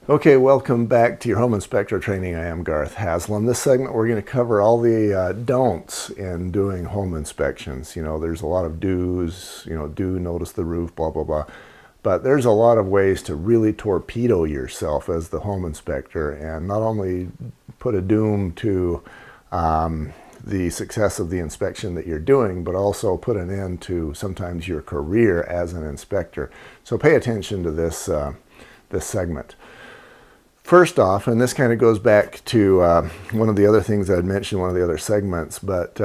Okay, welcome back to your home inspector training. I am Garth Haslam. In this segment, we're going to cover all the don'ts in doing home inspections. You know, there's a lot of do's, do notice the roof, blah, blah, blah. But there's a lot of ways to really torpedo yourself as the home inspector and not only put a doom to the success of the inspection that you're doing, but also put an end to sometimes your career as an inspector. So pay attention to this, this segment. First off, and this kind of goes back to one of the other things I'd mentioned in one of the other segments, but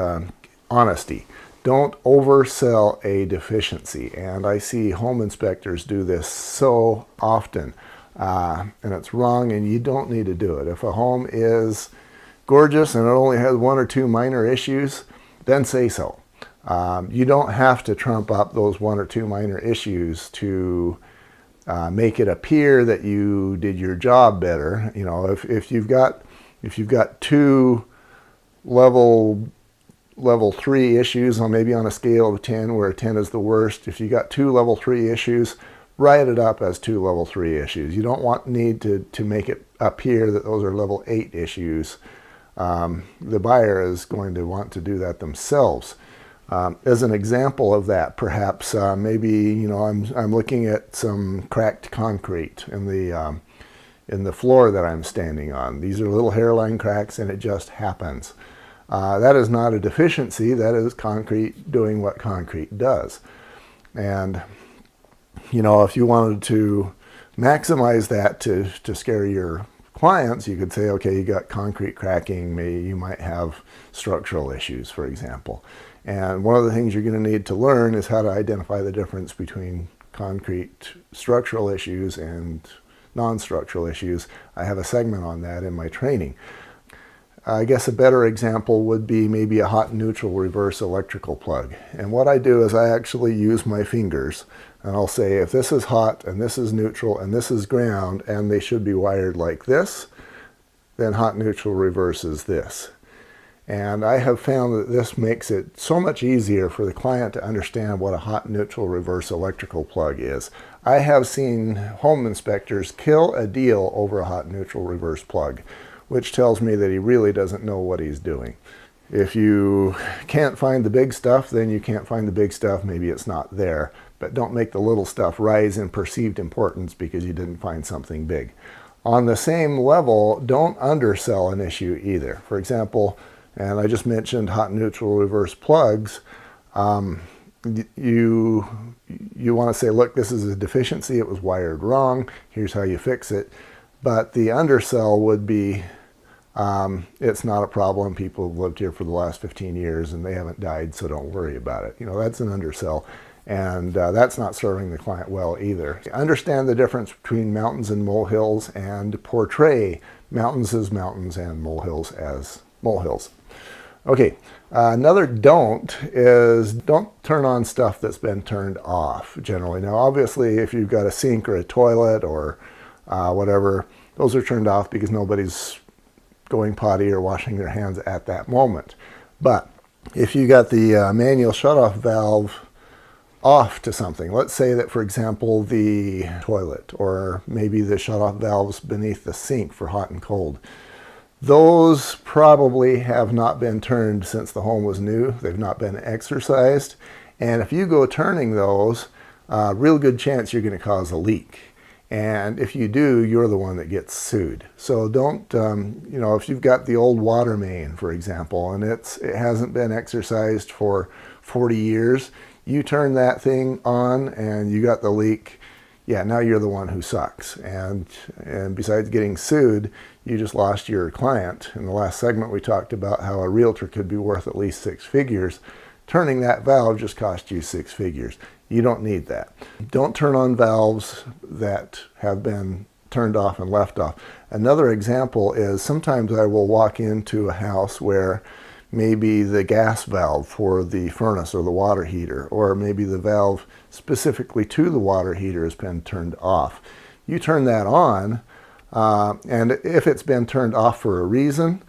honesty. Don't oversell a deficiency. And I see home inspectors do this so often. And it's wrong, and you don't need to do it. If a home is gorgeous and it only has one or two minor issues, then say so. You don't have to trump up those one or two minor issues to make it appear that you did your job better. You know, if you've got two level 3 issues on maybe on a scale of 10 where 10 is the worst, if you got 2 level 3 issues, write it up as 2 level 3 issues. You don't need to make it appear that those are level 8 issues. The buyer is going to want to do that themselves. As an example of that, perhaps maybe I'm looking at some cracked concrete in the floor that I'm standing on. These are little hairline cracks, and it just happens. That is not a deficiency. That is concrete doing what concrete does. And if you wanted to maximize that to scare your clients, you could say, okay, you got concrete cracking. Maybe you might have structural issues, for example. And one of the things you're going to need to learn is how to identify the difference between concrete structural issues and non-structural issues. I have a segment on that in my training. I guess a better example would be maybe a hot neutral reverse electrical plug. And what I do is I actually use my fingers, and I'll say if this is hot and this is neutral and this is ground and they should be wired like this, then hot neutral reverse is this. And I have found that this makes it so much easier for the client to understand what a hot neutral reverse electrical plug is. I have seen home inspectors kill a deal over a hot neutral reverse plug, which tells me that he really doesn't know what he's doing. If you can't find the big stuff, then you can't find the big stuff. Maybe it's not there. But don't make the little stuff rise in perceived importance because you didn't find something big. On the same level, don't undersell an issue either. For example, and I just mentioned hot neutral reverse plugs. You want to say, look, this is a deficiency. It was wired wrong. Here's how you fix it. But the undersell would be, it's not a problem. People have lived here for the last 15 years and they haven't died, so don't worry about it. That's an undersell. And that's not serving the client well either. Understand the difference between mountains and molehills and portray mountains as mountains and molehills as molehills. Okay, another don't is don't turn on stuff that's been turned off generally. Now, obviously, if you've got a sink or a toilet or whatever, those are turned off because nobody's going potty or washing their hands at that moment. But if you got the manual shutoff valve off to something, let's say that, for example, the toilet or maybe the shutoff valves beneath the sink for hot and cold, those probably have not been turned since the home was new. They've not been exercised. And if you go turning those, real good chance you're going to cause a leak. And if you do, you're the one that gets sued. So don't, if you've got the old water main, for example, and it hasn't been exercised for 40 years, you turn that thing on and you got the leak, yeah, now you're the one who sucks. And besides getting sued, you just lost your client. In the last segment, we talked about how a realtor could be worth at least 6 figures. Turning that valve just cost you 6 figures. You don't need that. Don't turn on valves that have been turned off and left off. Another example is sometimes I will walk into a house where maybe the gas valve for the furnace or the water heater, or maybe the valve specifically to the water heater has been turned off. You turn that on, and if it's been turned off for a reason,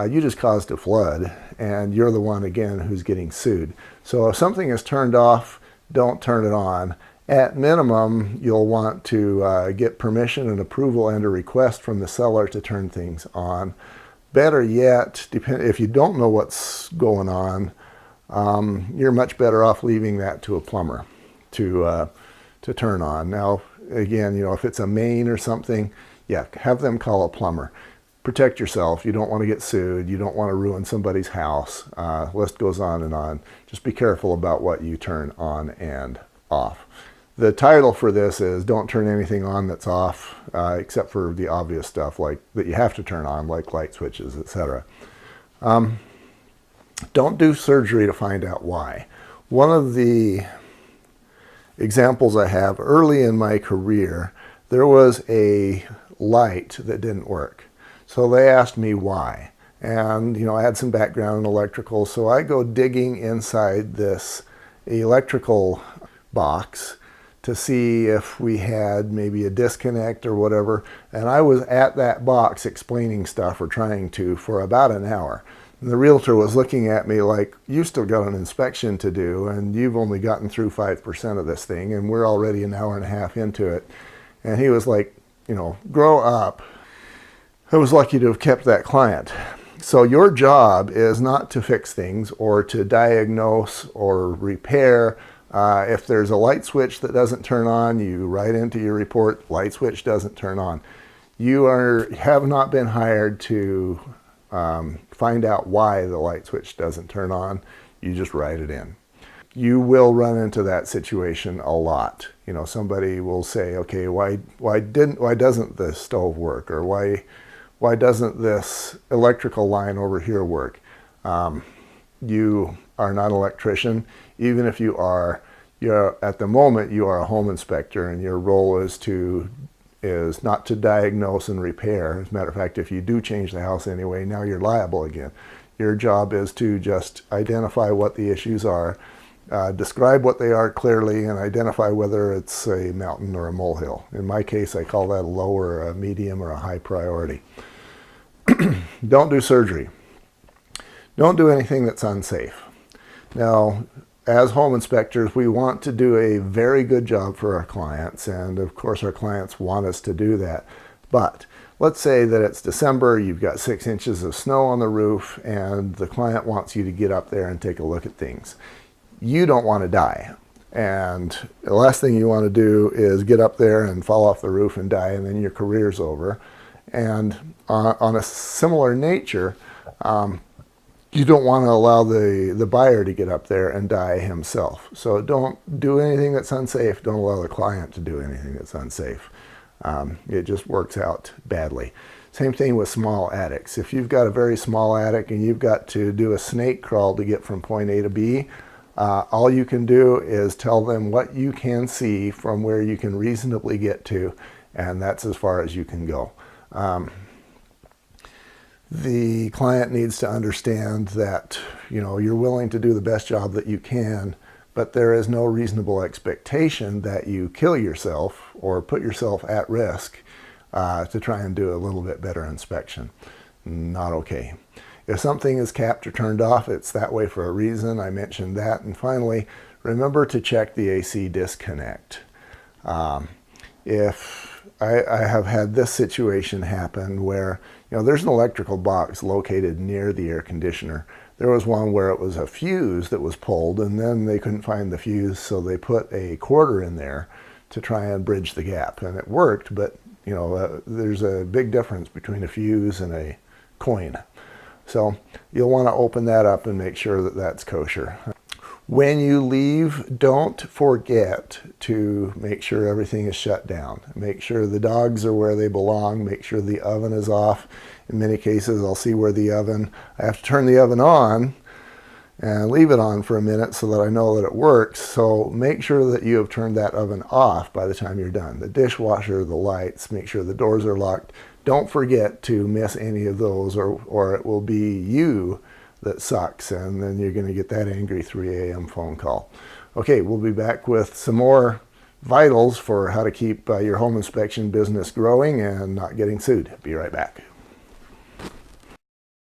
you just caused a flood, and you're the one, again, who's getting sued. So if something is turned off, don't turn it on. At minimum, you'll want to get permission and approval and a request from the seller to turn things on. Better yet, if you don't know what's going on, you're much better off leaving that to a plumber to turn on. Now, again, if it's a main or something, yeah, have them call a plumber. Protect yourself. You don't want to get sued. You don't want to ruin somebody's house. List goes on and on. Just be careful about what you turn on and off. The title for this is Don't Turn Anything On That's Off, except for the obvious stuff like that you have to turn on, like light switches, etc. Don't do surgery to find out why. One of the examples I have early in my career, there was a light that didn't work. So they asked me why. And, I had some background in electrical, so I go digging inside this electrical box to see if we had maybe a disconnect or whatever. And I was at that box explaining stuff, or trying to, for about an hour. And the realtor was looking at me like, you still got an inspection to do, and you've only gotten through 5% of this thing, and we're already an hour and a half into it. And he was like, grow up. I was lucky to have kept that client. So your job is not to fix things or to diagnose or repair. If there's a light switch that doesn't turn on, you write into your report, light switch doesn't turn on. You have not been hired to find out why the light switch doesn't turn on. You just write it in. You will run into that situation a lot. Somebody will say, okay, why doesn't the stove work? Or why doesn't this electrical line over here work? You are not an electrician. Even if you are, at the moment you are a home inspector, and your role is not to diagnose and repair. As a matter of fact, if you do change the house anyway, now you're liable again. Your job is to just identify what the issues are, describe what they are clearly, and identify whether it's a mountain or a molehill. In my case, I call that a low or a medium or a high priority. Don't do surgery. Don't do anything that's unsafe. Now, as home inspectors, we want to do a very good job for our clients, and of course our clients want us to do that. But let's say that it's December, you've got 6 inches of snow on the roof, and the client wants you to get up there and take a look at things. You don't want to die. And the last thing you want to do is get up there and fall off the roof and die, and then your career's over. And on a similar nature, you don't want to allow the buyer to get up there and die himself. So don't do anything that's unsafe. Don't allow the client to do anything that's unsafe. It just works out badly. Same thing with small attics. If you've got a very small attic and you've got to do a snake crawl to get from point A to B, all you can do is tell them what you can see from where you can reasonably get to, and that's as far as you can go. The client needs to understand that, you're willing to do the best job that you can, but there is no reasonable expectation that you kill yourself or put yourself at risk to try and do a little bit better inspection. Not okay. If something is capped or turned off, it's that way for a reason. I mentioned that. And finally, remember to check the AC disconnect. If I have had this situation happen where, there's an electrical box located near the air conditioner. There was one where it was a fuse that was pulled, and then they couldn't find the fuse, so they put a quarter in there to try and bridge the gap. And it worked, but there's a big difference between a fuse and a coin. So you'll want to open that up and make sure that that's kosher. When you leave, don't forget to make sure everything is shut down. Make sure the dogs are where they belong. Make sure the oven is off. In many cases, I'll see where I have to turn the oven on and leave it on for a minute so that I know that it works. So make sure that you have turned that oven off by the time you're done. The dishwasher, the lights, make sure the doors are locked. Don't forget to miss any of those, or it will be you that sucks, and then you're going to get that angry 3 a.m. phone call. Okay, we'll be back with some more vitals for how to keep your home inspection business growing and not getting sued. Be right back.